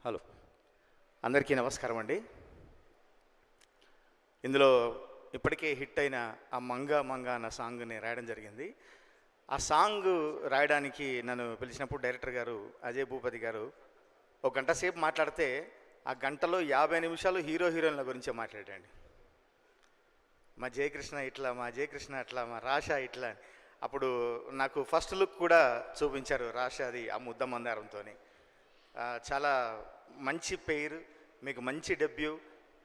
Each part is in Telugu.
హలో, అందరికీ నమస్కారం అండి. ఇందులో ఇప్పటికే హిట్ అయిన ఆ మంగా మంగా అన్న సాంగ్ని రాయడం జరిగింది. ఆ సాంగ్ రాయడానికి నన్ను పిలిచినప్పుడు డైరెక్టర్ గారు అజయ్ భూపతి గారు ఒక గంట సేపు మాట్లాడితే ఆ గంటలో 50 నిమిషాలు హీరోయిన్ల గురించే మాట్లాడండి. మా జయకృష్ణ ఇట్లా, మా జయకృష్ణ అట్లా, మా రాష ఇట్లా. అప్పుడు నాకు ఫస్ట్ లుక్ కూడా చూపించారు రాషాది ఆ ముద్ద మందారంతో. చాలా మంచి పేరు, మీకు మంచి డెబ్యూ.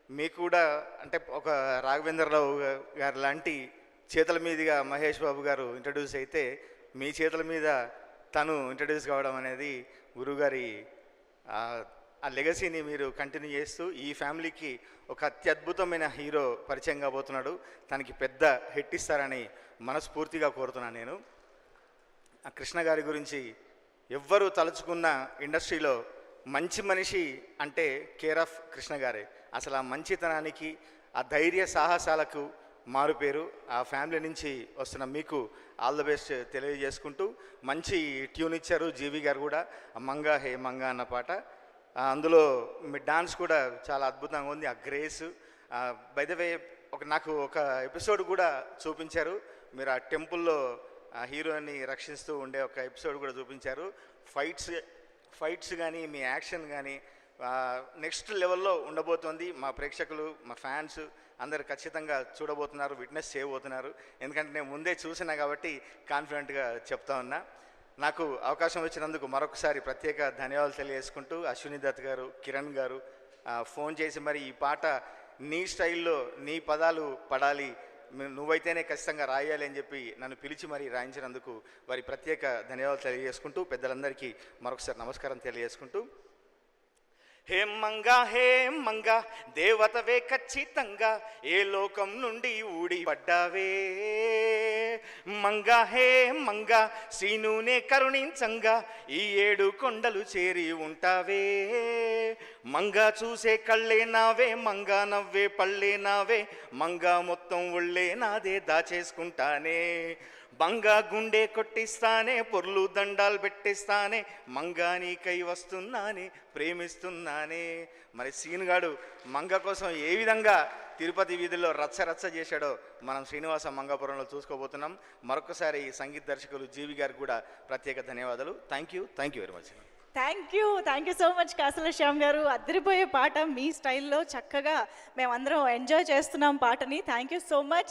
మీకు కూడా అంటే ఒక రాఘవేంద్రరావు గారు లాంటి చేతుల మీదుగా మహేష్ బాబు గారు ఇంట్రడ్యూస్ అయితే మీ చేతుల మీద తను ఇంట్రడ్యూస్ కావడం అనేది గురువుగారి ఆ లెగసీని మీరు కంటిన్యూ చేస్తూ ఈ ఫ్యామిలీకి ఒక అత్యద్భుతమైన హీరో పరిచయం కాబోతున్నాడు. తనకి పెద్ద హిట్ ఇస్తారని మనస్ఫూర్తిగా కోరుతున్నాను. నేను ఆ కృష్ణ గారి గురించి ఎవ్వరు తలుచుకున్న ఇండస్ట్రీలో మంచి మనిషి అంటే కేర్ ఆఫ్ కృష్ణ గారే. అసలు ఆ మంచితనానికి, ఆ ధైర్య సాహసాలకు మారుపేరు. ఆ ఫ్యామిలీ నుంచి వస్తున్న మీకు ఆల్ ద బెస్ట్ తెలియజేసుకుంటూ మంచి ట్యూన్ ఇచ్చారు జీవి గారు కూడా. మంగా హే మంగా అన్న పాట, అందులో మీ డాన్స్ కూడా చాలా అద్భుతంగా ఉంది. ఆ గ్రేస్, బై ద వే నాకు ఒక ఎపిసోడ్ కూడా చూపించారు. మీరు ఆ టెంపుల్లో ఆ హీరోని రక్షిస్తూ ఉండే ఒక ఎపిసోడ్ కూడా చూపించారు. ఫైట్స్ కానీ మీ యాక్షన్ కానీ నెక్స్ట్ లెవెల్లో ఉండబోతోంది. మా ప్రేక్షకులు, మా ఫ్యాన్స్ అందరు ఖచ్చితంగా చూడబోతున్నారు, విట్నెస్ చేయబోతున్నారు. ఎందుకంటే నేను ముందే చూసినా కాబట్టి కాన్ఫిడెంట్గా చెప్తా ఉన్నా. నాకు అవకాశం వచ్చినందుకు మరొకసారి ప్రత్యేక ధన్యవాదాలు తెలియజేసుకుంటూ అశ్విని దత్ గారు, కిరణ్ గారు ఫోన్ చేసి మరి ఈ పాట నీ స్టైల్లో నీ పదాలు పడాలి, నువ్వైతేనే ఖచ్చితంగా రాయాలి అని చెప్పి నన్ను పిలిచి మరీ రాయించినందుకు వారి ప్రత్యేక ధన్యవాదాలు తెలియజేసుకుంటూ పెద్దలందరికీ మరొకసారి నమస్కారం తెలియజేసుకుంటూ, హే మంగా దేవతవే ఖచ్చితంగా, ఏ లోకం నుండి ఊడి పడ్డావే మంగా, హే మంగా శ్రీనునే కరుణించంగా, ఈ 7 కొండలు చేరి ఉంటావే మంగా. చూసే కళ్ళే నావే మంగా, నవ్వే పళ్ళే నావే మంగా, మొత్తం ఒళ్ళే నాదే దాచేసుకుంటానే మంగా, గుండె కొట్టిస్తానే పొర్లు దండాలు పెట్టిస్తానే మంగా, నీకై వస్తున్నానే ప్రేమిస్తున్నానే. మరి సీనుగాడు మంగ కోసం ఏ విధంగా తిరుపతి వీధుల్లో రచ్చ చేశాడో మనం శ్రీనివాస మంగాపురంలో చూసుకోబోతున్నాం. మరొకసారి సంగీత దర్శకులు జీవి గారికి కూడా ప్రత్యేక ధన్యవాదాలు. Thank you very much. Thank you so much Kasala Shyam గారు. అదిరిపోయే పాట మీ స్టైల్లో చక్కగా మేమందరం ఎంజాయ్ చేస్తున్నాం పాటని. Thank you so much.